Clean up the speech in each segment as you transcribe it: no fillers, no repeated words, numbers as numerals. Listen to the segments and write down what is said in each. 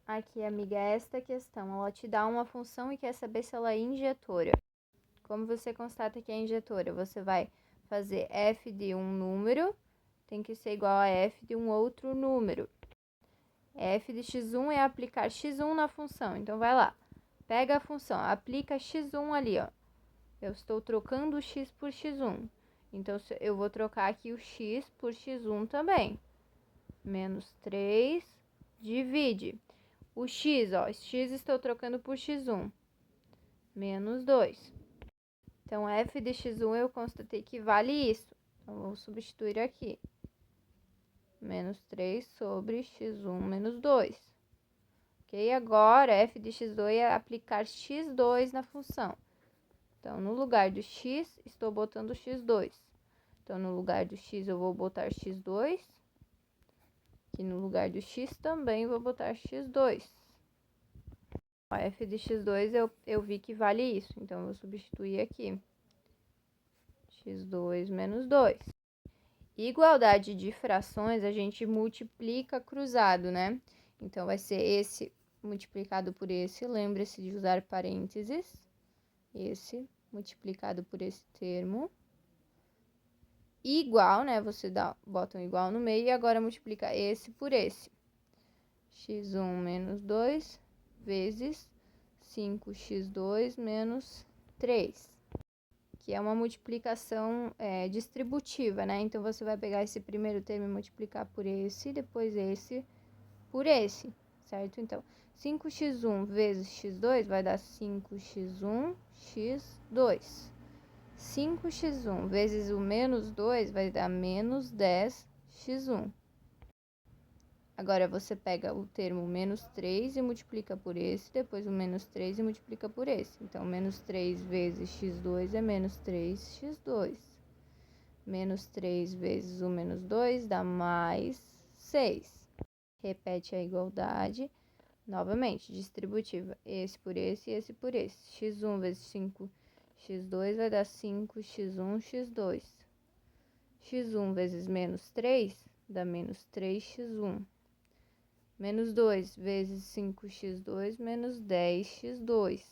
Aqui, amiga, esta questão. Ela te dá uma função e quer saber se ela é injetora. Como você constata que é injetora? Você vai fazer f de um número, tem que ser igual a f de um outro número. F de x1 é aplicar x1 na função. Então, vai lá. Pega a função, aplica x1 ali, ó. Eu estou trocando o x por x1. Então, eu vou trocar aqui o x por x1 também. Menos 3, divide. O x, ó, x estou trocando por x1. Menos 2. Então, f de x1 eu constatei que vale isso. Então, vou substituir aqui. Menos 3 sobre x1 menos 2. Ok? Agora, f de x2 é aplicar x2 na função. Então, no lugar do x, estou botando x2. Então, no lugar do x, eu vou botar x2. Aqui no lugar do x, também vou botar x2. A f de x2, eu vi que vale isso. Então, eu vou substituir aqui. X2 menos 2. Igualdade de frações, a gente multiplica cruzado, né? Então, vai ser esse multiplicado por esse. Lembre-se de usar parênteses. Esse multiplicado por esse termo. Igual, né? Você bota um igual no meio e agora multiplica esse por esse. x1 menos 2 vezes 5x2 menos 3. Que é uma multiplicação distributiva, né? Então, você vai pegar esse primeiro termo e multiplicar por esse, depois esse por esse, certo? Então, 5x1 vezes x2 vai dar 5x1, x2. 5x1 vezes o menos 2 vai dar menos 10x1. Agora, você pega o termo menos 3 e multiplica por esse, depois o menos 3 e multiplica por esse. Então, menos 3 vezes x2 é menos 3x2. Menos 3 vezes o menos 2 dá mais 6. Repete a igualdade. Novamente, distributiva. Esse por esse e esse por esse. x1 vezes 5x2 vai dar 5x1, x2. x1 vezes menos 3 dá menos 3x1. Menos 2 vezes 5x2 menos 10x2.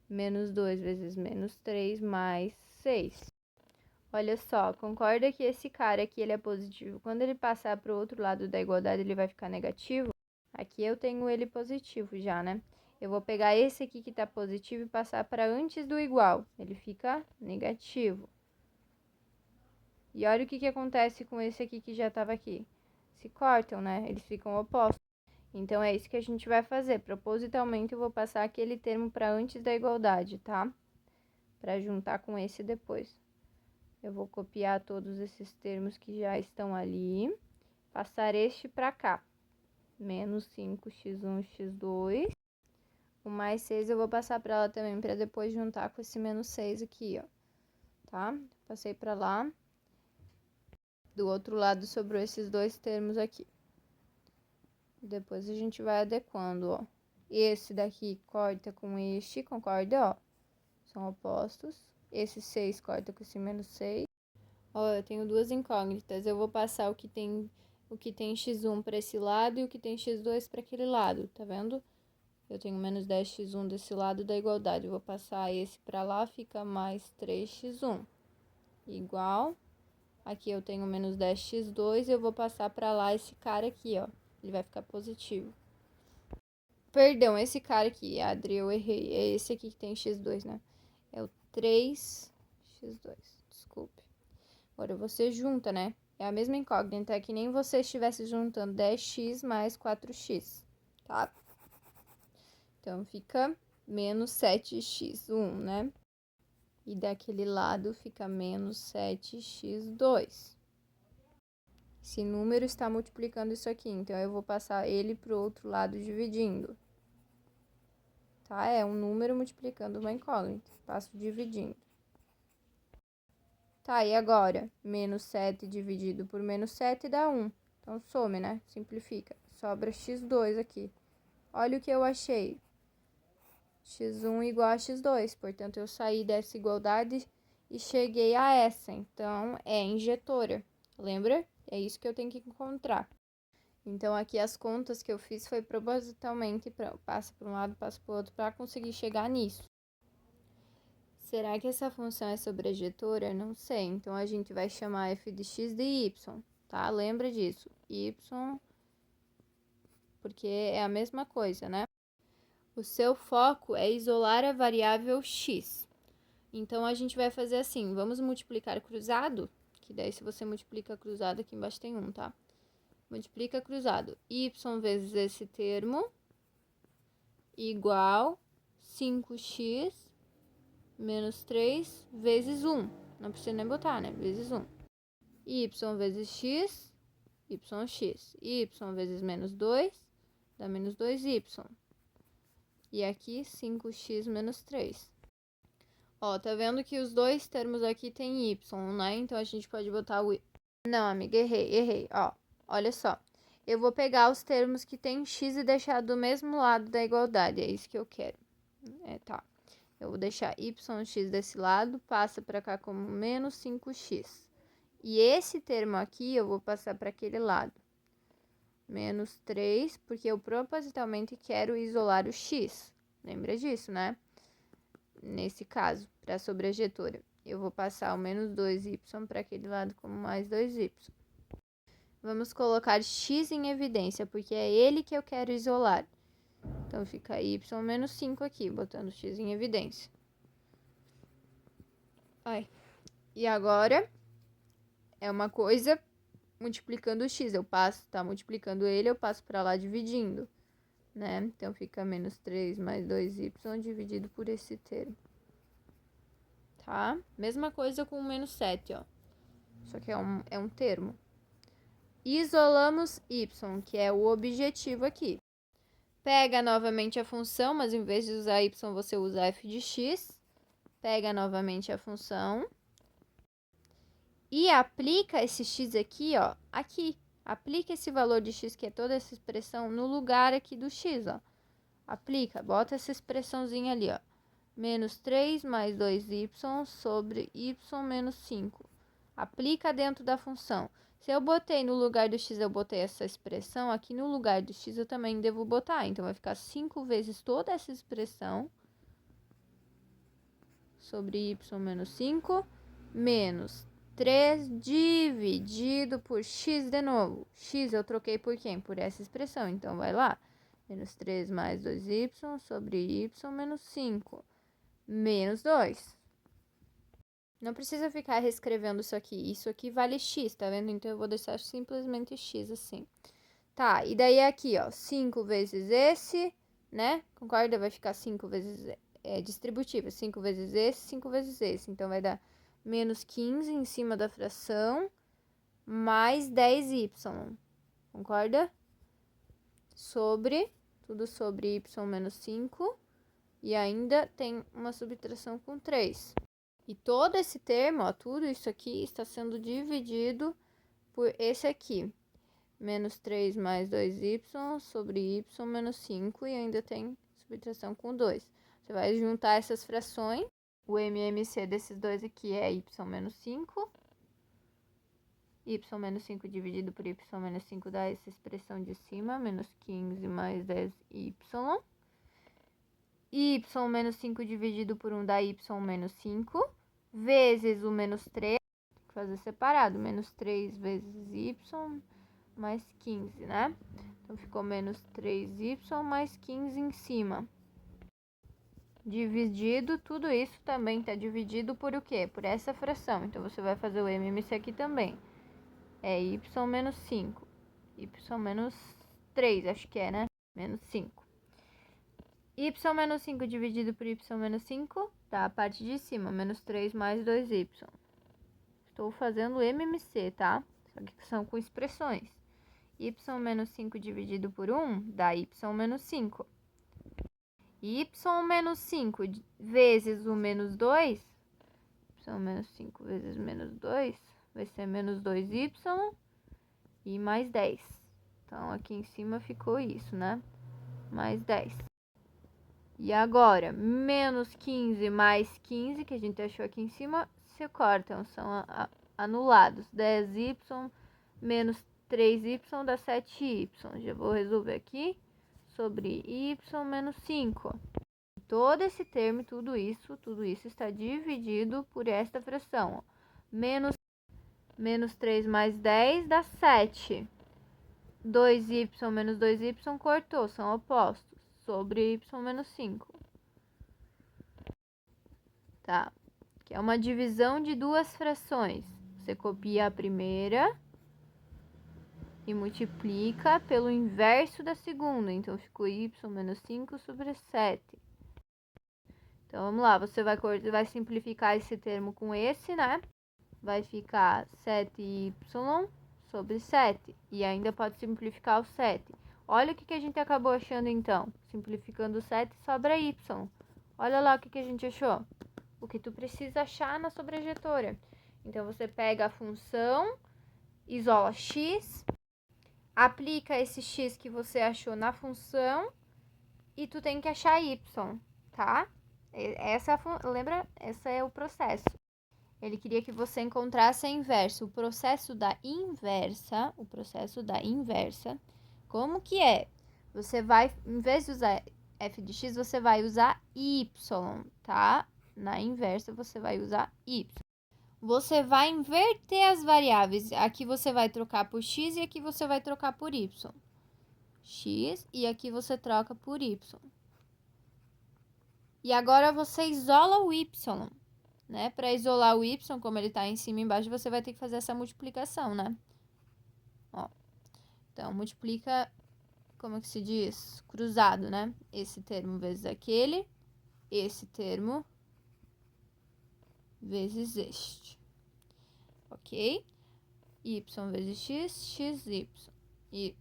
Menos 2 vezes menos 3 mais 6. Olha só, concorda que esse cara aqui ele é positivo. Quando ele passar para o outro lado da igualdade, ele vai ficar negativo? Aqui eu tenho ele positivo já, né? Eu vou pegar esse aqui que está positivo e passar para antes do igual. Ele fica negativo. E olha o que acontece com esse aqui que já estava aqui. Se cortam, né? Eles ficam opostos. Então, é isso que a gente vai fazer. Propositalmente, eu vou passar aquele termo para antes da igualdade, tá? Para juntar com esse depois. Eu vou copiar todos esses termos que já estão ali. Passar este para cá. Menos 5x1, x2. O mais 6 eu vou passar para lá também, para depois juntar com esse menos 6 aqui, ó. Tá? Passei para lá. Do outro lado sobrou esses dois termos aqui. Depois a gente vai adequando, ó. Esse daqui corta com este, concorda, ó? São opostos. Esse 6 corta com esse menos 6. Ó, eu tenho duas incógnitas. Eu vou passar o que tem x1 para esse lado e o que tem x2 para aquele lado, tá vendo? Eu tenho menos 10x1 desse lado da igualdade. Eu vou passar esse para lá, fica mais 3x1. Igual. Aqui eu tenho menos 10x2 e eu vou passar para lá esse cara aqui, ó. Ele vai ficar positivo. Perdão, esse cara aqui, Adri, eu errei. É esse aqui que tem x2, né? É o 3x2, desculpe. Agora você junta, né? É a mesma incógnita, é que nem você estivesse juntando 10x mais 4x, tá? Então, fica menos 7x1, né? E daquele lado fica menos 7x2. Esse número está multiplicando isso aqui, então eu vou passar ele para o outro lado dividindo. Tá? É um número multiplicando uma incógnita. Passo dividindo. Tá, e agora? Menos 7 dividido por menos 7 dá 1. Então, some, né? Simplifica. Sobra x2 aqui. Olha o que eu achei. x1 igual a x2. Portanto, eu saí dessa igualdade e cheguei a essa. Então, é injetora. Lembra? É isso que eu tenho que encontrar. Então, aqui as contas que eu fiz foi propositalmente, passa para um lado, passa para o outro, para conseguir chegar nisso. Será que essa função é sobrejetora? Não sei. Então, a gente vai chamar f de x de y, tá? Lembra disso. Y, porque é a mesma coisa, né? O seu foco é isolar a variável x. Então, a gente vai fazer assim, vamos multiplicar cruzado, que daí se você multiplica cruzado, aqui embaixo tem 1, tá? Multiplica cruzado. Y vezes esse termo, igual 5x menos 3 vezes 1. Não precisa nem botar, né? Vezes 1. Y vezes x, yx. Y vezes menos 2, dá menos 2y. E aqui, 5x menos 3. Ó, tá vendo que os dois termos aqui tem y, né? Então, a gente pode botar o... Não, amiga, errei. Ó, olha só. Eu vou pegar os termos que tem x e deixar do mesmo lado da igualdade. É isso que eu quero. Tá. Eu vou deixar yx desse lado, passa para cá como menos 5x. E esse termo aqui eu vou passar para aquele lado. Menos 3, porque eu propositalmente quero isolar o x. Lembra disso, né? Nesse caso, para a sobrejetora. Eu vou passar o menos 2y para aquele lado como mais 2y. Vamos colocar x em evidência, porque é ele que eu quero isolar. Então, fica y menos 5 aqui, botando x em evidência. E agora, é uma coisa multiplicando o x. Eu passo, tá multiplicando ele, eu passo para lá dividindo, né? Então, fica menos 3 mais 2y dividido por esse termo. Tá? Mesma coisa com o menos 7, ó. Só que é um termo. Isolamos y, que é o objetivo aqui. Pega novamente a função, mas em vez de usar y, você usa f de x. Pega novamente a função. E aplica esse x aqui, ó, aqui. Aplica esse valor de x, que é toda essa expressão, no lugar aqui do x, ó. Aplica, bota essa expressãozinha ali, ó. Menos 3 mais 2y sobre y menos 5. Aplica dentro da função. Se eu botei no lugar do x, eu botei essa expressão, aqui no lugar do x eu também devo botar. Então, vai ficar 5 vezes toda essa expressão sobre y menos 5, menos 3 dividido por x de novo. X eu troquei por quem? Por essa expressão. Então, vai lá. Menos 3 mais 2y sobre y menos 5. Menos 2. Não precisa ficar reescrevendo isso aqui. Isso aqui vale x, tá vendo? Então, eu vou deixar simplesmente x assim. Tá, e daí aqui, ó, 5 vezes esse, né? Concorda? Vai ficar 5 vezes... distributiva. 5 vezes esse, 5 vezes esse. Então, vai dar menos 15 em cima da fração, mais 10y. Concorda? Tudo sobre y menos 5. E ainda tem uma subtração com 3. E todo esse termo, ó, tudo isso aqui está sendo dividido por esse aqui. Menos 3 mais 2y sobre y menos 5. E ainda tem subtração com 2. Você vai juntar essas frações. O MMC desses dois aqui é y menos 5. Y menos 5 dividido por y menos 5 dá essa expressão de cima. Menos 15 mais 10y. Y menos 5 dividido por 1 dá y menos 5, vezes o menos 3, tem que fazer separado, menos 3 vezes y mais 15, né? Então, ficou menos 3y mais 15 em cima. Dividido, tudo isso também está dividido por o quê? Por essa fração. Então, você vai fazer o MMC aqui também. É y menos 5. Y menos 3, acho que é, né? Menos 5. Y menos 5 dividido por y menos 5 dá a parte de cima, menos 3 mais 2y. Estou fazendo MMC, tá? Só que são com expressões. Y menos 5 dividido por 1 dá y menos 5. Y menos 5 vezes o menos 2, y menos 5 vezes menos 2, vai ser menos 2y e mais 10. Então, aqui em cima ficou isso, né? Mais 10. E agora, menos 15 mais 15, que a gente achou aqui em cima, se cortam, são anulados. 10y menos 3y dá 7y. Já vou resolver aqui. Sobre y menos 5. Todo esse termo, tudo isso está dividido por esta fração. Ó. Menos 3 mais 10 dá 7. 2y menos 2y cortou, são opostos. Sobre y menos 5. Tá? Que é uma divisão de duas frações. Você copia a primeira e multiplica pelo inverso da segunda. Então, ficou y menos 5 sobre 7. Então, vamos lá. Você vai simplificar esse termo com esse, né? Vai ficar 7y sobre 7. E ainda pode simplificar o 7. Olha o que a gente acabou achando, então. Simplificando o 7, sobra y. Olha lá o que a gente achou. O que tu precisa achar na sobrejetora. Então, você pega a função, isola x, aplica esse x que você achou na função e tu tem que achar y, tá? Lembra? Esse é o processo. Ele queria que você encontrasse a inversa. O processo da inversa, como que é? Você vai, em vez de usar f de x, você vai usar y, tá? Na inversa, você vai usar y. Você vai inverter as variáveis. Aqui você vai trocar por x e aqui você vai trocar por y. X e aqui você troca por y. E agora você isola o y, né? Para isolar o y, como ele está em cima e embaixo, você vai ter que fazer essa multiplicação, né? Ó. Então, multiplica, como que se diz? Cruzado, né? Esse termo vezes aquele, esse termo vezes este. Ok? Y vezes x, xy. E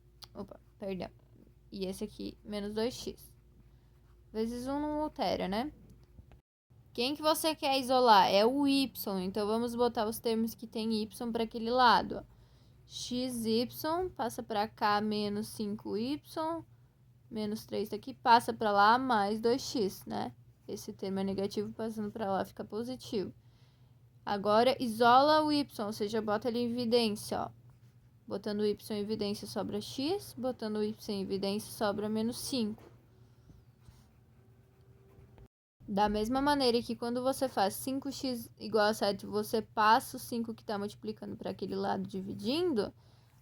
esse aqui, menos 2x. Vezes 1 não altera, né? Quem que você quer isolar? É o y. Então, vamos botar os termos que tem y para aquele lado. Ó. Xy passa para cá, menos 5y. Menos 3 daqui, passa para lá, mais 2x, né? Esse termo é negativo, passando para lá fica positivo. Agora, isola o y, ou seja, bota ele em evidência, ó. Botando o y em evidência, sobra x. Botando o y em evidência, sobra menos 5. Da mesma maneira que quando você faz 5x igual a 7, você passa o 5 que está multiplicando para aquele lado dividindo,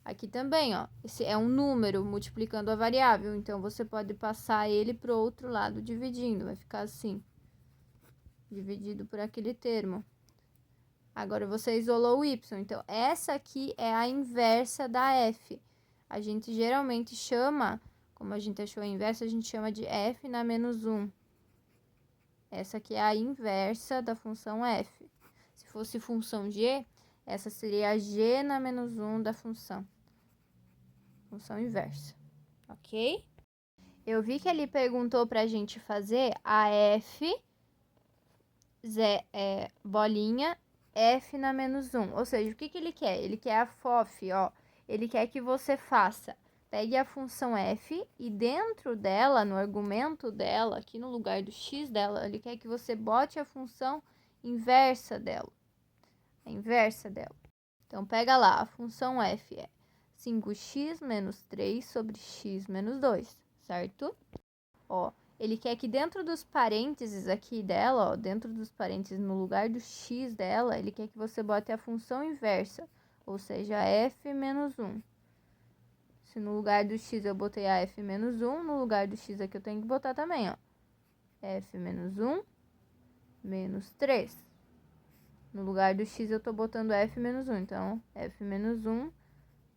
aqui também, ó. Esse é um número multiplicando a variável, então você pode passar ele para o outro lado dividindo, vai ficar assim. Dividido por aquele termo. Agora, você isolou o y. Então, essa aqui é a inversa da f. A gente geralmente chama, como a gente achou a inversa, a gente chama de f na menos 1. Essa aqui é a inversa da função f. Se fosse função g, essa seria a g na menos 1 da função. Função inversa. Ok? Eu vi que ele perguntou pra gente fazer a f, bolinha, f na menos 1. Ou seja, o que ele quer? Ele quer a FOF, ó. Ele quer que você faça, pegue a função f e dentro dela, no argumento dela, aqui no lugar do x dela, ele quer que você bote a função inversa dela. A inversa dela. Então, pega lá, a função f é 5x menos 3 sobre x menos 2, certo? Ó. Ele quer que dentro dos parênteses aqui dela, ó, dentro dos parênteses no lugar do x dela, ele quer que você bote a função inversa, ou seja, f menos 1. Se no lugar do x eu botei a f menos 1, no lugar do x aqui eu tenho que botar também, ó, f menos 1 menos 3. No lugar do x eu tô botando f menos 1, então f menos 1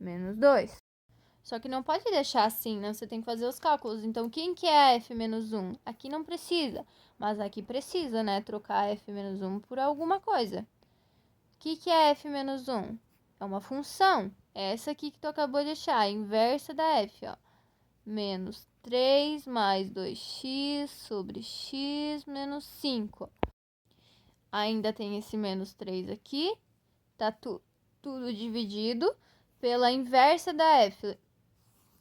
menos 2. Só que não pode deixar assim, né? Você tem que fazer os cálculos. Então, quem que é f menos 1? Aqui não precisa, mas aqui precisa, né? Trocar f menos 1 por alguma coisa. O que é f menos 1? É uma função. É essa aqui que tu acabou de achar, a inversa da f, ó. Menos 3 mais 2x sobre x menos 5. Ainda tem esse menos 3 aqui. Tá tudo dividido pela inversa da f,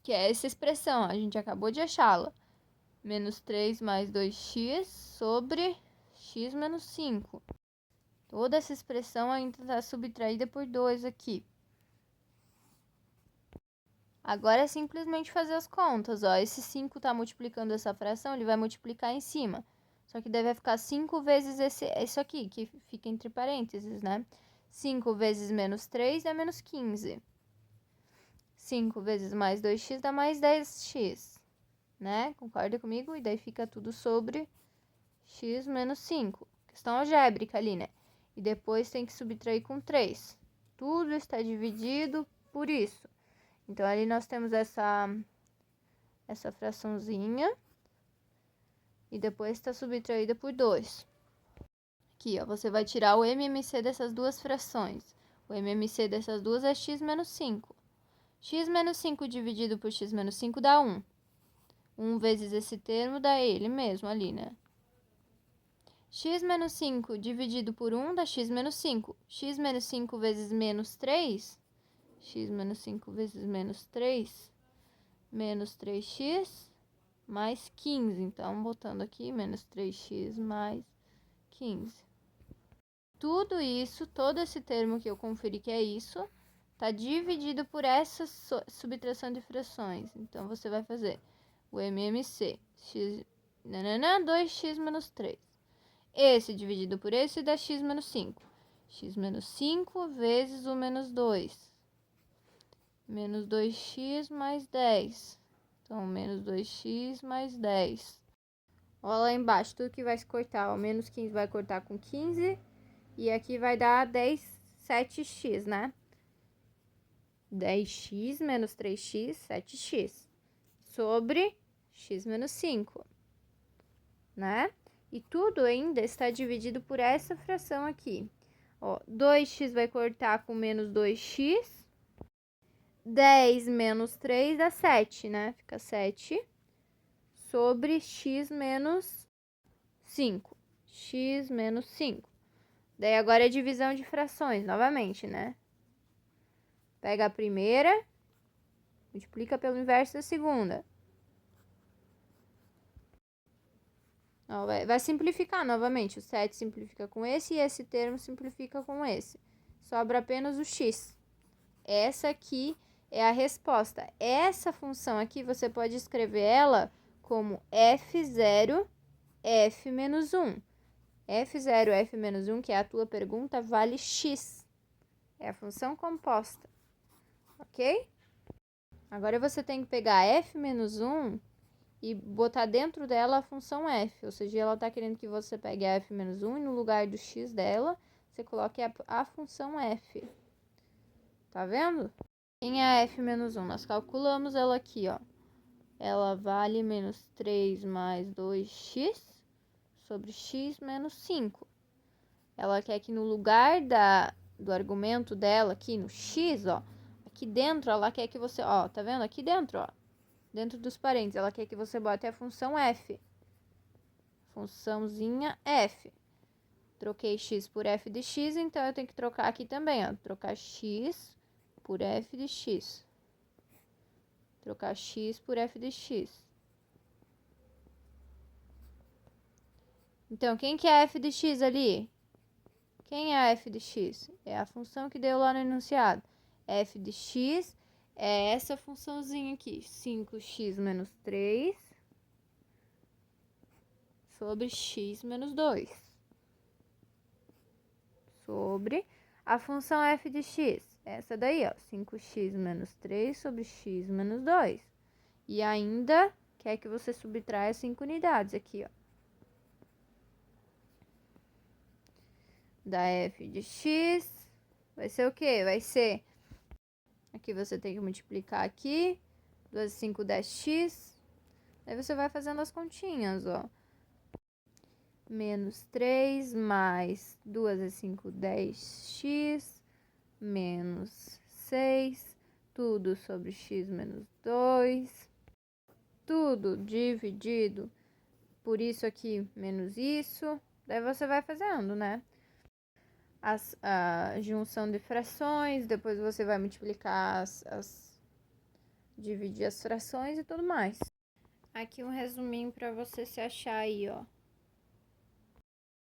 que é essa expressão, a gente acabou de achá-la. Menos 3 mais 2x sobre x menos 5. Toda essa expressão ainda está subtraída por 2 aqui. Agora é simplesmente fazer as contas, ó. Esse 5 tá multiplicando essa fração, ele vai multiplicar em cima. Só que deve ficar 5 vezes esse aqui, que fica entre parênteses, né? 5 vezes menos 3 dá menos 15. 5 vezes mais 2x dá mais 10x, né? Concorda comigo? E daí fica tudo sobre x menos 5. Questão algébrica ali, né? E depois tem que subtrair com 3. Tudo está dividido por isso. Então, ali nós temos essa fraçãozinha. E depois está subtraída por 2. Aqui, ó, você vai tirar o MMC dessas duas frações. O MMC dessas duas é x menos 5. X menos 5 dividido por x menos 5 dá 1. 1 vezes esse termo dá ele mesmo ali, né? X menos 5 dividido por 1 dá x menos 5. X menos 5 vezes menos 3. X menos 5 vezes menos 3. Menos 3x mais 15. Então, botando aqui, menos 3x mais 15. Tudo isso, todo esse termo que eu conferi que é isso, está dividido por essa subtração de frações. Então, você vai fazer o MMC, x, 2x menos 3. Esse dividido por esse dá x menos 5. X menos 5 vezes o menos 2. Menos 2x mais 10. Então, menos 2x mais 10. Olha lá embaixo, tudo que vai se cortar. O menos 15 vai cortar com 15. E aqui vai dar 7x, né? 10x menos 3x, 7x. Sobre x menos 5. Né? E tudo ainda está dividido por essa fração aqui. Ó, 2x vai cortar com menos 2x. 10 menos 3 dá 7, né? Fica 7 sobre x menos 5. X menos 5. Daí agora é divisão de frações, novamente, né? Pega a primeira, multiplica pelo inverso da segunda. Ó, vai simplificar novamente. O 7 simplifica com esse e esse termo simplifica com esse. Sobra apenas o x. Essa aqui é a resposta. Essa função aqui, você pode escrever ela como f0, f menos 1. f0, f menos 1, que é a tua pergunta, vale x. É a função composta. Ok? Agora, você tem que pegar f menos 1 e botar dentro dela a função f. Ou seja, ela está querendo que você pegue a f menos 1 e no lugar do x dela, você coloque a função f. Tá vendo? Quem é a f menos 1? Nós calculamos ela aqui, ó. Ela vale menos 3 mais 2x sobre x menos 5. Ela quer que no lugar do argumento dela aqui, no x, ó, aqui dentro, ela quer que você, ó, tá vendo? Aqui dentro, ó, dentro dos parênteses, ela quer que você bote a função f. Funçãozinha f. Troquei x por f de x, então eu tenho que trocar aqui também, ó. Trocar x por f de x. Trocar x por f de x. Então, quem que é f de x ali? Quem é a f de x? É a função que deu lá no enunciado. F de x é essa funçãozinha aqui. 5x menos 3 sobre x menos 2. Sobre a função f de x. Essa daí, ó. 5x menos 3 sobre x menos 2. E ainda quer que você subtraia 5 unidades aqui, ó. Da f de x vai ser o quê? Vai ser... Aqui você tem que multiplicar aqui. 2 vezes 5, 10x. Aí você vai fazendo as continhas, ó. Menos 3 mais 2 vezes 5, 10x. Menos 6. Tudo sobre x menos 2. Tudo dividido por isso aqui menos isso. Daí você vai fazendo, né? A junção de frações, depois você vai multiplicar dividir as frações e tudo mais. Aqui um resuminho para você se achar aí, ó.